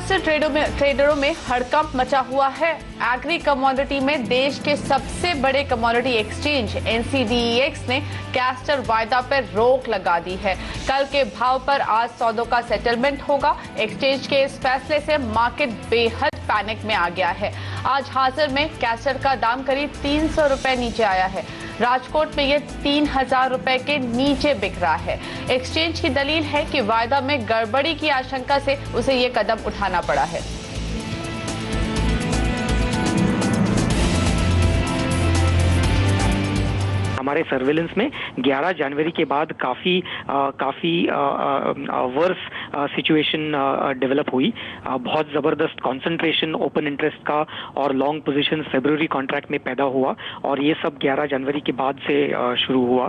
से ट्रेडरों में हड़कंप मचा हुआ है। एग्री कमोडिटी में देश के सबसे बड़े कमोडिटी एक्सचेंज NCDEX ने कैस्टर वायदा पर रोक लगा दी है। कल के भाव पर आज सौदों का सेटलमेंट होगा। एक्सचेंज के इस फैसले से मार्केट बेहद पैनिक में आ गया है। आज हाजिर में कैस्टर का दाम करीब 300 रुपए नीचे आया है। राजकोट में ये 3000 रुपए के नीचे बिक रहा है। एक्सचेंज की दलील है कि वायदा में गड़बड़ी की आशंका से उसे ये कदम उठाना पड़ा है। हमारे सर्वेलेंस में 11 जनवरी के बाद काफी वर्स सिचुएशन डेवलप हुई। बहुत जबरदस्त कंसंट्रेशन ओपन इंटरेस्ट का और लॉन्ग पोजीशन फरवरी कॉन्ट्रैक्ट में पैदा हुआ और ये सब 11 जनवरी के बाद से शुरू हुआ।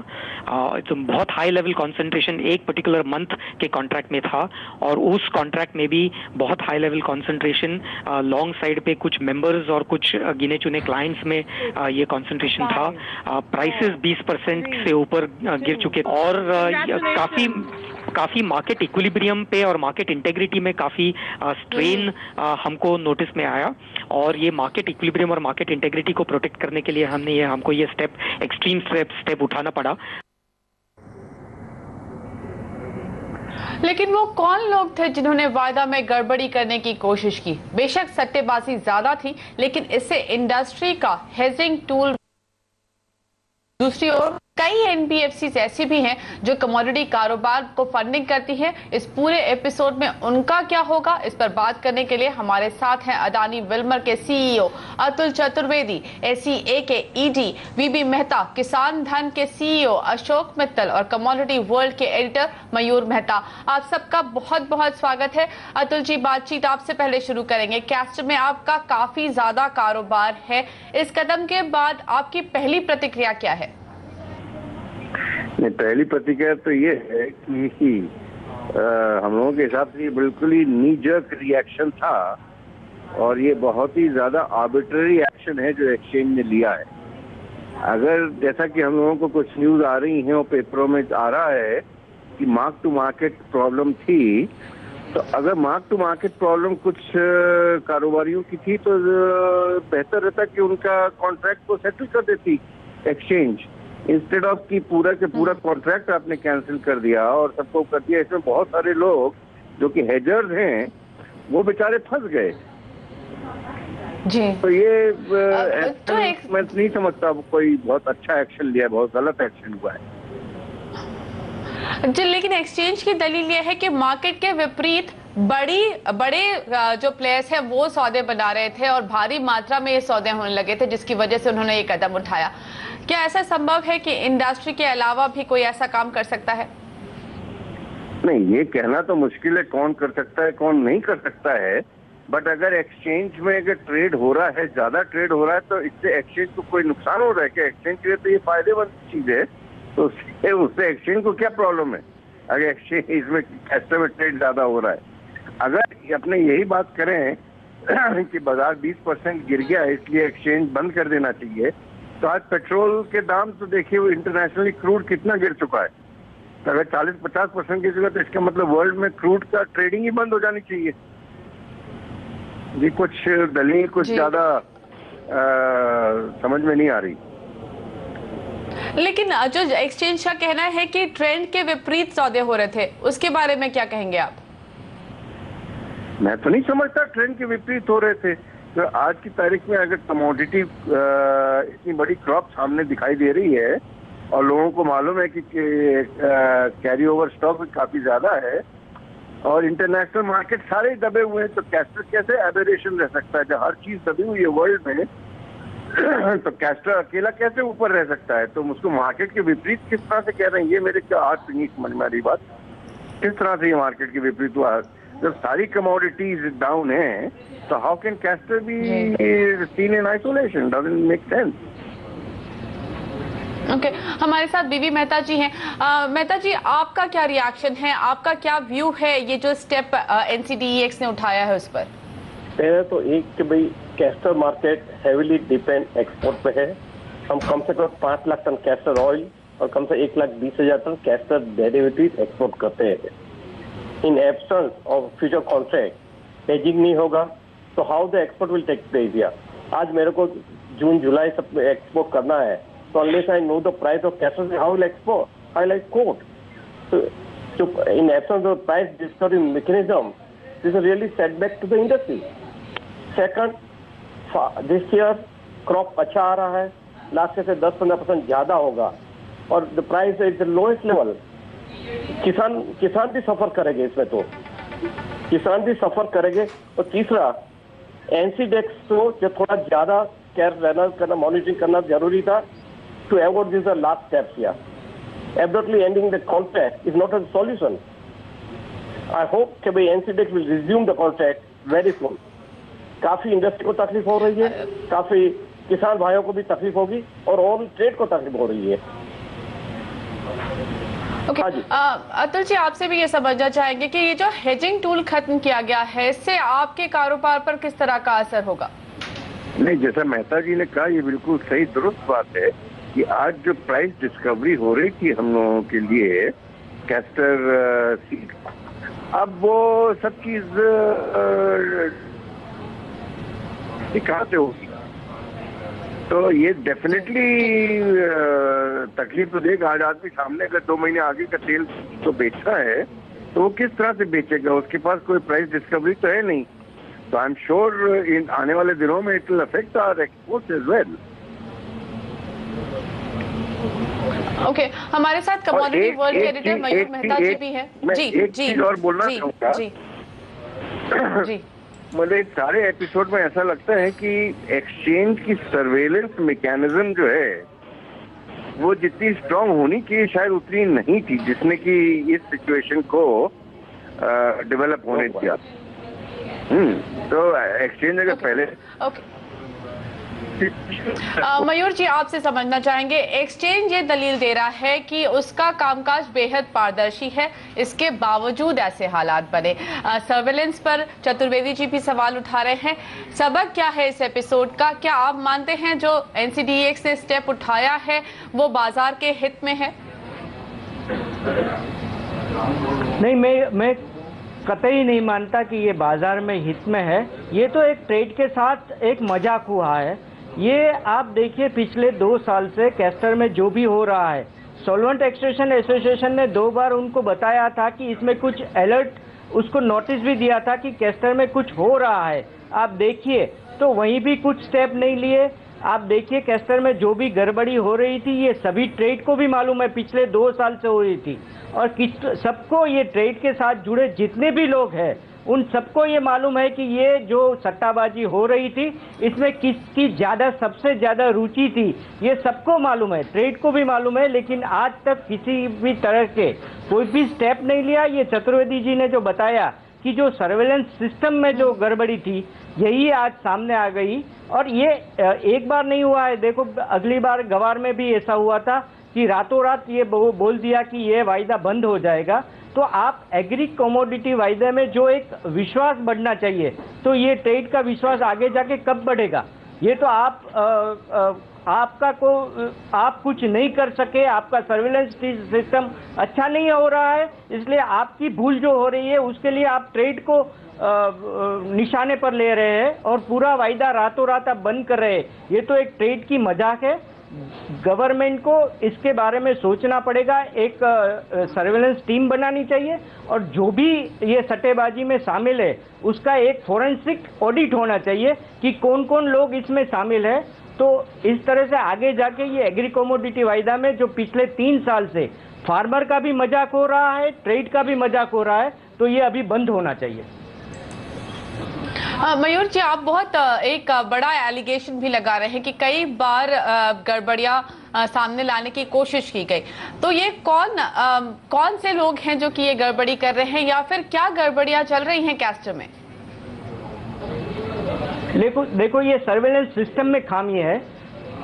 तो बहुत हाई लेवल कंसंट्रेशन एक पर्टिकुलर मंथ के कॉन्ट्रैक्ट में था और उस कॉन्ट्रैक्ट में भी बहुत high level concentration long side पे कुछ मेंबर्स और कुछ गिने चुने क्लाइंट्स में ये कंसंट्रेशन था। प्राइसेस 20% से ऊपर गिर चुके और काफी मार्केट इक्विलिब्रियम पे और मार्केट इंटेग्रिटी में काफी स्ट्रेन हमको नोटिस में आया और ये मार्केट इक्विलिब्रियम और मार्केट इंटेग्रिटी को प्रोटेक्ट करने के लिए हमको ये एक्सट्रीम स्टेप उठाना पड़ा। लेकिन वो कौन लोग थे जिन्होंने वायदा में गड़बड़ी करने की कोशिश की? बेशक सट्टेबाजी ज्यादा थी, लेकिन इससे इंडस्ट्री का हेजिंग टूल। दूसरी ओर कई NBFCs ऐसी भी हैं जो कमोडिटी कारोबार को फंडिंग करती हैं। इस पूरे एपिसोड में उनका क्या होगा, इस पर बात करने के लिए हमारे साथ हैं अदानी विल्मर के CEO अतुल चतुर्वेदी, SEA के ED VB मेहता, किसान धन के CEO अशोक मित्तल और कमोडिटी वर्ल्ड के एडिटर मयूर मेहता। आप सबका बहुत बहुत स्वागत है। अतुल जी, बातचीत आपसे पहले शुरू करेंगे। कैस्टर में आपका काफी ज्यादा कारोबार है, इस कदम के बाद आपकी पहली प्रतिक्रिया क्या है? नहीं, पहली प्रतिक्रिया तो ये है कि हम लोगों के हिसाब से ये बिल्कुल ही नी जर्क रिएक्शन था और ये बहुत ही ज्यादा आर्बिट्ररी एक्शन है जो एक्सचेंज ने लिया है। अगर जैसा कि हम लोगों को कुछ न्यूज आ रही हैं और पेपरों में आ रहा है कि मार्क टू मार्केट प्रॉब्लम थी, तो अगर मार्क टू मार्केट प्रॉब्लम कुछ कारोबारियों की थी तो बेहतर रहता कि उनका कॉन्ट्रैक्ट को सेटल कर देती एक्सचेंज, इंस्टेड ऑफ कि पूरा के पूरा कॉन्ट्रैक्ट आपने कैंसिल कर दिया और सबको कर दिया। इसमें बहुत सारे लोग जो कि हेजर्स हैं वो बेचारे फंस गए जी। तो ये मैं नहीं समझता कोई बहुत अच्छा एक्शन लिया, बहुत गलत एक्शन हुआ है जी। लेकिन एक्सचेंज की दलील ये है कि मार्केट के विपरीत बड़े जो प्लेयर्स हैं वो सौदे बना रहे थे और भारी मात्रा में ये सौदे होने लगे थे, जिसकी वजह से उन्होंने ये कदम उठाया। क्या ऐसा संभव है कि इंडस्ट्री के अलावा भी कोई ऐसा काम कर सकता है? नहीं, ये कहना तो मुश्किल है कौन कर सकता है कौन नहीं कर सकता है, बट अगर एक्सचेंज में अगर ट्रेड हो रहा है, ज्यादा ट्रेड हो रहा है, तो इससे एक्सचेंज को कोई नुकसान हो रहा है क्या? एक्सचेंज के लिए तो ये फायदेमंद चीज है, तो उससे एक्सचेंज को क्या प्रॉब्लम है अगर एक्सचेंज इसमें कैस्टर में ट्रेड ज्यादा हो रहा है? अगर अपने यही बात करें कि बाजार 20% गिर गया इसलिए एक्सचेंज बंद कर देना चाहिए, तो आज पेट्रोल के दाम तो देखिए वो इंटरनेशनली क्रूड कितना गिर चुका है। तो अगर 40-50% गिर चुका तो इसका मतलब वर्ल्ड में क्रूड का ट्रेडिंग ही बंद हो जानी चाहिए। ये कुछ दलील कुछ ज्यादा समझ में नहीं आ रही। लेकिन जो एक्सचेंज का कहना है कि ट्रेंड के विपरीत सौदे हो रहे थे, उसके बारे में क्या कहेंगे आप? मैं तो नहीं समझता ट्रेंड के विपरीत हो रहे थे। तो आज की तारीख में अगर कमोडिटी इतनी बड़ी क्रॉप सामने दिखाई दे रही है और लोगों को मालूम है कि कैरी ओवर स्टॉक भी काफी ज्यादा है और इंटरनेशनल मार्केट सारे ही दबे हुए हैं, तो कैस्टर कैसे एबेरेशन रह सकता है? जब हर चीज दबी हुई है वर्ल्ड में तो कैस्टर अकेला कैसे ऊपर रह सकता है? तो उसको मार्केट के विपरीत किस तरह से कह रहे हैं, ये मेरे क्या आज नहीं समझ में आ रही बात। किस तरह से ये मार्केट के विपरीत हुआ? जब सारी कमोडिटीज डाउन है तो how can castor be seen in isolation? Doesn't make sense. Okay, हमारे साथ बीबी मेहता जी हैं। मेहता जी, आपका क्या रिएक्शन है, आपका क्या व्यू है ये जो स्टेप NCDEX ने उठाया है उस पर? पहले तो एक कि भाई castor market heavily depend export पे है। हम कम से कम 5 लाख टन कैस्टर ऑयल और कम से 1,20,000 टन कैस्टर डेरिवेटिव एक्सपोर्ट करते हैं। In absence of future contract hedging नहीं होगा, तो how the export will take place या आज मेरे को जून जुलाई सब एक्सपोर्ट करना है, तो unless I know the price of castor, how will export, I like quote. So in absence of price discovery mechanism, this is really setback to the industry. Second, this year crop अच्छा आ रहा है, last से 10-15% ज्यादा होगा और the price is the lowest level. किसान भी सफर करेंगे इसमें, तो किसान भी सफर करेंगे. और तीसरा, एनसीडेक्स तो जो थोड़ा ज्यादा केयर रहना करना, मॉनिटरिंग करना जरूरी था to avoid this the last steps here. Abruptly ending the contract is not a solution. I hope कि भाई NCDEX will resume the contract very soon. काफी इंडस्ट्री को तकलीफ हो रही है, काफी किसान भाइयों को भी तकलीफ होगी और ऑल ट्रेड को तकलीफ हो रही है. ओके, अतुल जी आपसे भी ये समझना चाहेंगे कि ये जो हेजिंग टूल खत्म किया गया है, इससे आपके कारोबार पर किस तरह का असर होगा? नहीं, जैसा मेहता जी ने कहा, ये बिल्कुल सही दुरुस्त बात है कि आज जो प्राइस डिस्कवरी हो रही थी हम लोगों के लिए कैस्टर सीड, अब वो सब चीज कहाँ से होगी? तो ये डेफिनेटली तकलीफ तो देगा. आज आदमी सामने अगर 2 महीने आगे का तेल तो बेचना है तो वो किस तरह से बेचेगा? उसके पास कोई प्राइस डिस्कवरी तो है नहीं. तो आई एम श्योर इन आने वाले दिनों में it will affect our exports as well. Okay, हमारे साथ कमोडिटी वर्ल्ड के एडिटर मयूर मेहता जी भी हैं. जी एक चीज और बोलना चाहूँगा. जी जी, मुझे सारे एपिसोड में ऐसा लगता है कि एक्सचेंज की सर्वेलेंस मैकेनिज्म जो है वो जितनी स्ट्रांग होनी चाहिए शायद उतनी नहीं थी, जिसने कि इस सिचुएशन को डेवलप होने दिया. तो एक्सचेंज अगर पहले मयूर जी आपसे समझना चाहेंगे, एक्सचेंज ये दलील दे रहा है कि उसका कामकाज बेहद पारदर्शी है, इसके बावजूद ऐसे हालात बने. सर्वेलेंस पर चतुर्वेदी जी भी सवाल उठा रहे हैं. सबक क्या है इस एपिसोड का? क्या आप मानते हैं जो एनसीडीएक्स ने स्टेप उठाया है वो बाजार के हित में है? नहीं, मैं कतई नहीं मानता कि ये बाजार में हित में है. ये तो एक ट्रेड के साथ एक मजाक हुआ है. ये आप देखिए पिछले 2 साल से कैस्टर में जो भी हो रहा है, सॉल्वेंट एक्सट्रैक्शन एसोसिएशन ने 2 बार उनको बताया था कि इसमें कुछ अलर्ट, उसको नोटिस भी दिया था कि कैस्टर में कुछ हो रहा है. आप देखिए तो वहीं भी कुछ स्टेप नहीं लिए. आप देखिए कैस्टर में जो भी गड़बड़ी हो रही थी ये सभी ट्रेड को भी मालूम है, पिछले 2 साल से हो रही थी. और सबको, ये ट्रेड के साथ जुड़े जितने भी लोग हैं उन सबको ये मालूम है कि ये जो सट्टाबाजी हो रही थी इसमें किसकी सबसे ज़्यादा रुचि थी, ये सबको मालूम है, ट्रेड को भी मालूम है. लेकिन आज तक किसी भी तरह के कोई भी स्टेप नहीं लिया. ये चतुर्वेदी जी ने जो बताया कि जो सर्वेलेंस सिस्टम में जो गड़बड़ी थी यही आज सामने आ गई. और ये एक बार नहीं हुआ है. देखो अगली बार गवार में भी ऐसा हुआ था कि रातों रात ये बोल दिया कि ये वायदा बंद हो जाएगा. तो आप एग्री कमोडिटी वायदे में जो एक विश्वास बढ़ना चाहिए, तो ये ट्रेड का विश्वास आगे जाके कब बढ़ेगा? ये तो आप कुछ नहीं कर सके, आपका सर्विलेंस सिस्टम अच्छा नहीं हो रहा है, इसलिए आपकी भूल जो हो रही है उसके लिए आप ट्रेड को निशाने पर ले रहे हैं और पूरा वायदा रातों रात आप बंद कर रहे हैं. ये तो एक ट्रेड की मजाक है. गवर्नमेंट को इसके बारे में सोचना पड़ेगा. एक सर्वेलेंस टीम बनानी चाहिए और जो भी ये सट्टेबाजी में शामिल है उसका एक फोरेंसिक ऑडिट होना चाहिए कि कौन कौन लोग इसमें शामिल है. तो इस तरह से आगे जाके ये एग्री कमोडिटी वायदा में जो पिछले 3 साल से फार्मर का भी मजाक हो रहा है, ट्रेड का भी मजाक हो रहा है, तो ये अभी बंद होना चाहिए. मयूर जी आप बहुत एक बड़ा एलिगेशन भी लगा रहे हैं कि कई बार गड़बड़ियां सामने लाने की कोशिश की गई. तो ये कौन से लोग हैं जो कि ये गड़बड़ी कर रहे हैं या फिर क्या गड़बड़ियां चल रही हैं कैस्टर में? देखो ये सर्वेलेंस सिस्टम में खामी है.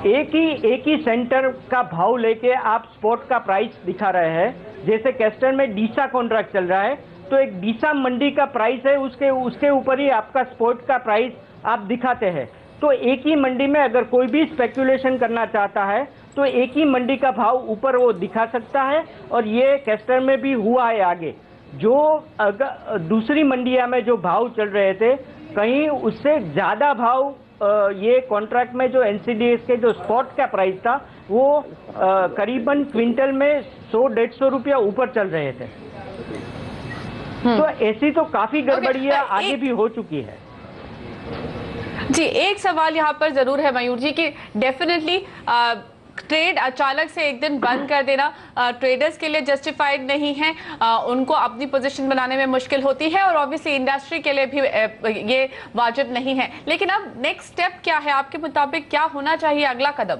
एक ही सेंटर का भाव लेके आप स्पॉट का प्राइस दिखा रहे हैं. जैसे कैस्टर में डीसा कॉन्ट्रैक्ट चल रहा है तो एक डीसा मंडी का प्राइस है, उसके ऊपर ही आपका स्पॉट का प्राइस आप दिखाते हैं. तो एक ही मंडी में अगर कोई भी स्पेकुलेशन करना चाहता है तो एक ही मंडी का भाव ऊपर वो दिखा सकता है और ये कैस्टर में भी हुआ है आगे. जो अगर दूसरी मंडिया में जो भाव चल रहे थे कहीं उससे ज़्यादा भाव ये कॉन्ट्रैक्ट में जो एनसीडीएक्स के जो स्पॉट का प्राइस था वो करीबन क्विंटल में 100-150 रुपया ऊपर चल रहे थे। तो ऐसी तो काफी गड़बड़ियां आगे भी हो चुकी है। जी, एक सवाल यहाँ पर जरूर है मयूर जी कि डेफिनेटली ट्रेड अचानक से एक दिन बंद कर देना ट्रेडर्स के लिए जस्टिफाइड नहीं है, उनको अपनी पोजीशन बनाने में मुश्किल होती है और ऑब्वियसली इंडस्ट्री के लिए भी ये वाजिब नहीं है। लेकिन अब नेक्स्ट स्टेप क्या है आपके मुताबिक, क्या होना चाहिए अगला कदम?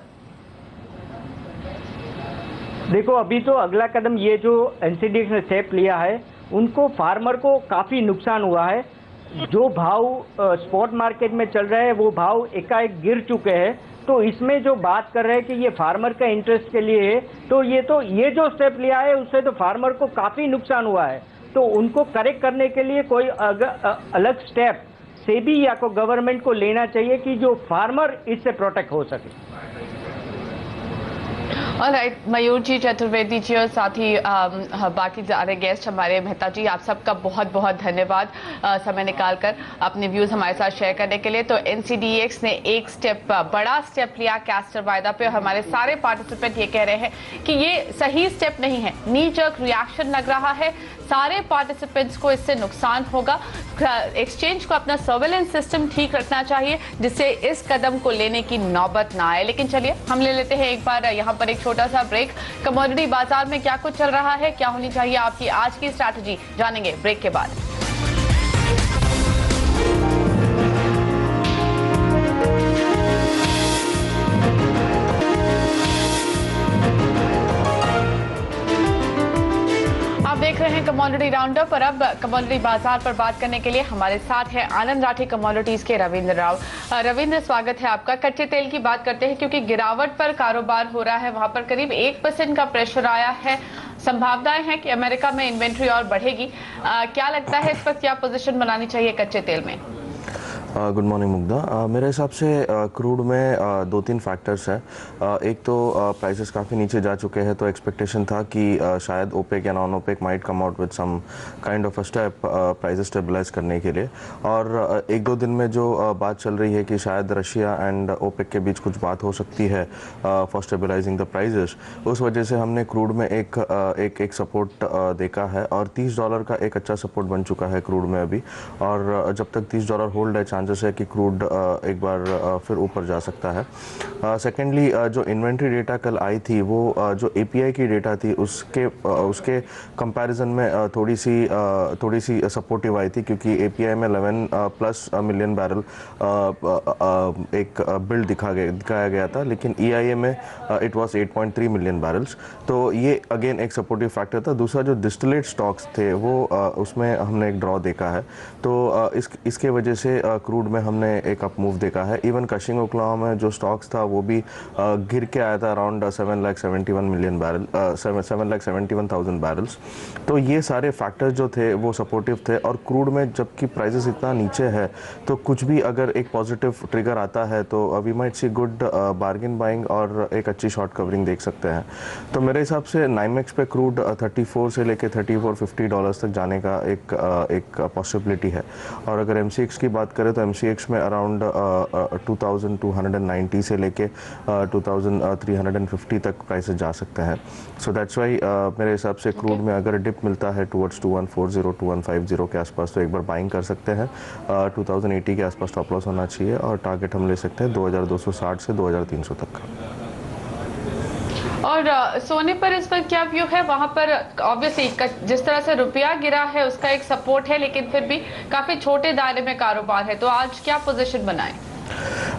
देखो अभी तो अगला कदम ये जो एनसीडीएक्स ने स्टेप लिया है उनको फार्मर को काफी नुकसान हुआ है। जो भाव स्पॉट मार्केट में चल रहे हैं वो भाव एकाएक गिर चुके हैं। तो इसमें जो बात कर रहे हैं कि ये फार्मर का इंटरेस्ट के लिए है, तो ये जो स्टेप लिया है उससे तो फार्मर को काफी नुकसान हुआ है। तो उनको करेक्ट करने के लिए कोई अलग स्टेप सेबी या को गवर्नमेंट को लेना चाहिए कि जो फार्मर इससे प्रोटेक्ट हो सके। ऑलराइट, मयूर जी, चतुर्वेदी जी और साथ ही बाकी सारे गेस्ट हमारे मेहता जी, आप सबका बहुत बहुत धन्यवाद समय निकालकर अपने व्यूज हमारे साथ शेयर करने के लिए। तो एनसीडीएक्स ने एक बड़ा स्टेप लिया कैस्टर वायदा पे और हमारे सारे पार्टिसिपेंट ये कह रहे हैं कि ये सही स्टेप नहीं है, नी जर्क रिएक्शन लग रहा है, सारे पार्टिसिपेंट्स को इससे नुकसान होगा। एक्सचेंज को अपना सर्वेलेंस सिस्टम ठीक रखना चाहिए जिससे इस कदम को लेने की नौबत ना आए। लेकिन चलिए हम ले लेते हैं एक बार यहाँ पर एक छोटा सा ब्रेक। कमोडिटी बाजार में क्या कुछ चल रहा है, क्या होनी चाहिए आपकी आज की स्ट्रैटेजी, जानेंगे ब्रेक के बाद। देख रहे हैं कमोडिटी राउंडअप पर। अब कमोडिटी बाजार पर बात करने के लिए हमारे साथ है आनंद राठी कमोडिटीज के रविंद्र राव। रविंद्र, स्वागत है आपका। कच्चे तेल की बात करते हैं क्योंकि गिरावट पर कारोबार हो रहा है, वहां पर करीब 1% का प्रेशर आया है। संभावनाएं हैं कि अमेरिका में इन्वेंट्री और बढ़ेगी। क्या लगता है इस वक्त क्या पोजीशन बनानी चाहिए कच्चे तेल में? Good morning Mugdha. मेरे हिसाब से क्रूड में 2-3 फैक्टर्स हैं। एक तो प्राइसेस काफ़ी नीचे जा चुके हैं, तो एक्सपेक्टेशन था कि शायद ओपेक या non OPEC might come out with some kind of a step prices stabilise करने के लिए। और 1-2 दिन में जो बात चल रही है कि शायद रशिया एंड ओपेक के बीच कुछ बात हो सकती है फॉर स्टेबलाइजिंग द प्राइजेस, उस वजह से हमने क्रूड में एक सपोर्ट देखा है और $30 का एक अच्छा सपोर्ट बन चुका है क्रूड में अभी। और जब तक $30 होल्ड है, चांसेस है कि क्रूड एक बार फिर ऊपर जा सकता है। सेकेंडली, जो इन्वेंट्री डेटा कल आई थी वो जो एपीआई की डेटा थी उसके कंपैरिजन में थोड़ी सी सपोर्टिव आई थी, क्योंकि एपीआई में 11+ मिलियन बैरल एक बिल्ड दिखाया गया था, लेकिन ईआईए में इट वाज 8.3 मिलियन बैरल्स। तो ये अगेन एक सपोर्टिव फैक्टर था। दूसरा जो डिस्टिलेट स्टॉक्स थे वो उसमें हमने एक ड्रॉ देखा है, तो इसके वजह से क्रूड में हमने एक अप मूव देखा है। इवन कशिंग ओक्लाहोमा में जो स्टॉक्स था वो भी गिर के आया था अराउंड 771,000 बैरल्स। तो ये सारे फैक्टर्स जो थे वो सपोर्टिव थे। और क्रूड में जबकि प्राइसेस इतना नीचे है तो कुछ भी अगर एक पॉजिटिव ट्रिगर आता है तो we might see good bargain buying और एक अच्छी शॉर्ट कवरिंग देख सकते हैं। तो मेरे हिसाब से नाइमेक्स पे क्रूड 34 से लेके $34-50 तक जाने का एक पॉसिबिलिटी है। और अगर एमसीएक्स की बात करें तो एमसीएक्स में अराउंड 2290 से लेके 2350 तक प्राइसेस जा सकते हैं। सो दैट्स वाई मेरे हिसाब से क्रूड में अगर डिप मिलता है टुवर्ड्स 2140-2150 के आसपास तो एक बार बाइंग कर सकते हैं। 2080 के आसपास स्टॉप लॉस होना चाहिए और टारगेट हम ले सकते हैं 2260 से 2300 तक का। और सोने पर इस पर क्या व्यू है? वहां पर ऑब्वियसली जिस तरह से रुपया गिरा है उसका एक सपोर्ट है, लेकिन फिर भी काफी छोटे दायरे में कारोबार है, तो आज क्या पोजीशन बनाएं?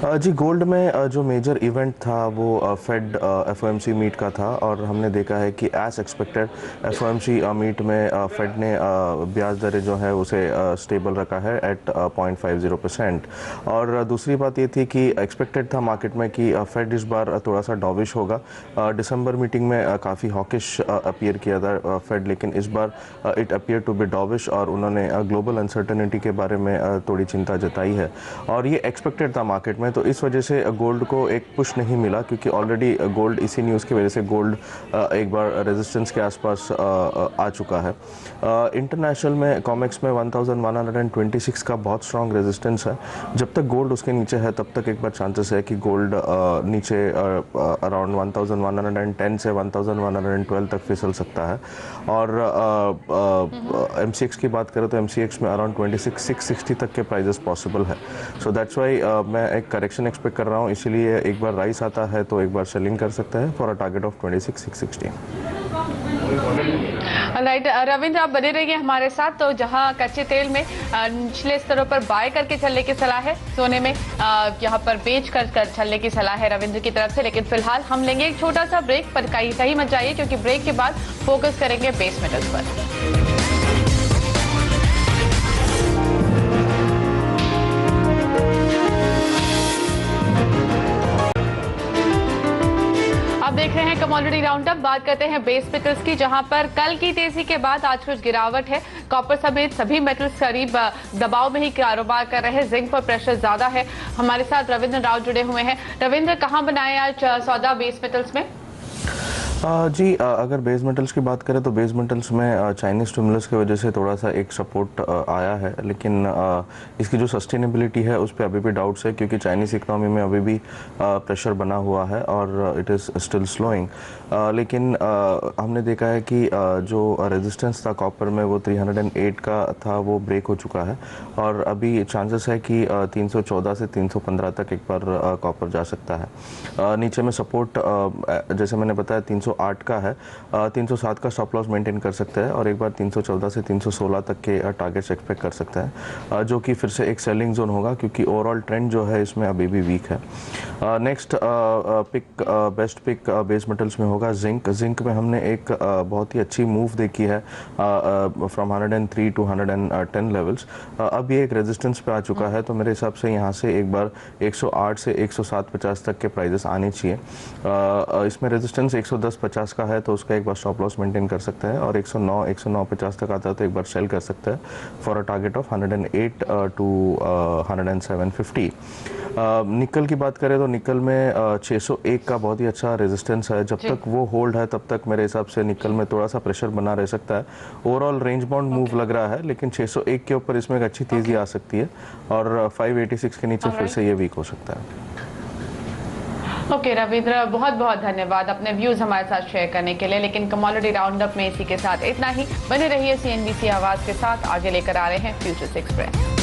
जी, गोल्ड में जो मेजर इवेंट था वो फेड एफओएमसी मीट का था और हमने देखा है कि एज एक्सपेक्टेड एफओएमसी मीट में फेड ने ब्याज दरें जो है उसे स्टेबल रखा है एट 0.50%। और दूसरी बात ये थी कि एक्सपेक्टेड था मार्केट में कि फेड इस बार थोड़ा सा डॉविश होगा। दिसंबर मीटिंग में काफ़ी हॉकिश अपीयर किया था फेड, लेकिन इस बार इट अपीयर टू बी डॉविश और उन्होंने ग्लोबल अनसर्टेनिटी के बारे में थोड़ी चिंता जताई है और ये एक्सपेक्टेड था मार्केट में। तो इस वजह से गोल्ड को एक पुश नहीं मिला, क्योंकि ऑलरेडी गोल्ड इसी न्यूज़ की वजह से गोल्ड एक बार रेजिस्टेंस के आसपास आ चुका है। इंटरनेशनल में कॉमेक्स में 1126 का बहुत स्ट्रॉन्ग रेजिस्टेंस है। जब तक गोल्ड उसके नीचे है तब तक एक बार चांसेस है कि गोल्ड नीचे अराउंड 1110 से 1112 तक फिसल सकता है। और MCX की बात करें तो MCX में अराउंड 26,660 तक के प्राइजेस पॉसिबल है। सो दैट्स वाई मैं एक करेक्शन एक्सपेक्ट कर रहा हूँ, इसीलिए एक बार राइस आता है तो एक बार सेलिंग कर सकते हैं for a target of 26,660। Right Ravindra, आप बने रहिए हमारे साथ। तो जहां कच्चे तेल में निचले स्तरों पर बाय करके चलने की सलाह है, सोने में यहां पर बेच कर चलने की सलाह है रविंद्र की तरफ से। लेकिन फिलहाल हम लेंगे एक छोटा सा ब्रेक, पर कहीं मत जाइए, क्योंकि ब्रेक के बाद फोकस करेंगे बेस मेटल्स पर। आप देख रहे हैं कमोडिटी राउंडअप। बात करते हैं बेस मेटल्स की, जहां पर कल की तेजी के बाद आज कुछ गिरावट है। कॉपर समेत सभी मेटल्स करीब दबाव में ही कारोबार कर रहे हैं। जिंक पर प्रेशर ज्यादा है। हमारे साथ रविंद्र राव जुड़े हुए हैं। रविंद्र, कहां बनाए आज सौदा बेस मेटल्स में? जी, अगर बेस मेटल्स की बात करें तो बेस मेटल्स में चाइनीज स्टिमुलस की वजह से थोड़ा सा एक सपोर्ट आया है, लेकिन इसकी जो सस्टेनेबिलिटी है उस पर अभी भी डाउट्स है, क्योंकि चाइनीज़ इकोनॉमी में अभी भी प्रेशर बना हुआ है और इट इज़ स्टिल स्लोइंग। लेकिन हमने देखा है कि जो रेजिस्टेंस था कॉपर में वो 308 का था, वो ब्रेक हो चुका है और अभी चांसेस है कि 314 से 315 तक एक बार कॉपर जा सकता है। नीचे में सपोर्ट जैसे मैंने बताया 308 का है, 307 का स्टॉप लॉस मेंटेन कर सकते हैं और एक बार 314 से 316 तक के टारगेट्स एक्सपेक्ट कर सकते हैं, जो कि फिर से एक सेलिंग जोन होगा, क्योंकि ओवरऑल ट्रेंड जो है इसमें अभी भी वीक है। Next best pick base metals में होगा जिंक में हमने एक बहुत ही अच्छी मूव देखी है फ्रॉम 103 टू 110 लेवल्स। अब ये एक रेजिस्टेंस पे आ चुका है, तो मेरे हिसाब से यहाँ से एक बार 108 से 107.50 तक के प्राइजेस आने चाहिए। इसमें रेजिस्टेंस 110.50 का है, तो उसका एक बार स्टॉप लॉस मेंटेन कर सकते हैं और 109.50 तक आता है तो एक बार सेल कर सकते हैं for a target of 108 to 107.50। Nickel की बात करें तो निकल में 601 का बहुत ही अच्छा रेजिस्टेंस है। जब तक वो होल्ड है तब तक मेरे हिसाब से निकल में थोड़ा सा प्रेशर बना रह सकता है। ओवरऑल रेंज बाउंड मूव लग रहा है, लेकिन 601 के ऊपर इसमें एक अच्छी तेजी आ सकती है और 586 के नीचे फिर से ये वीक हो सकता है। ओके रविंद्र, बहुत बहुत धन्यवाद अपने व्यूज हमारे साथ शेयर करने के लिए। लेकिन कमोडिटी राउंडअप में इसी के साथ इतना ही। बने रहिए CNBC आवाज के साथ। आगे लेकर आ रहे हैं फ्यूचर्स एक्सप्रेस।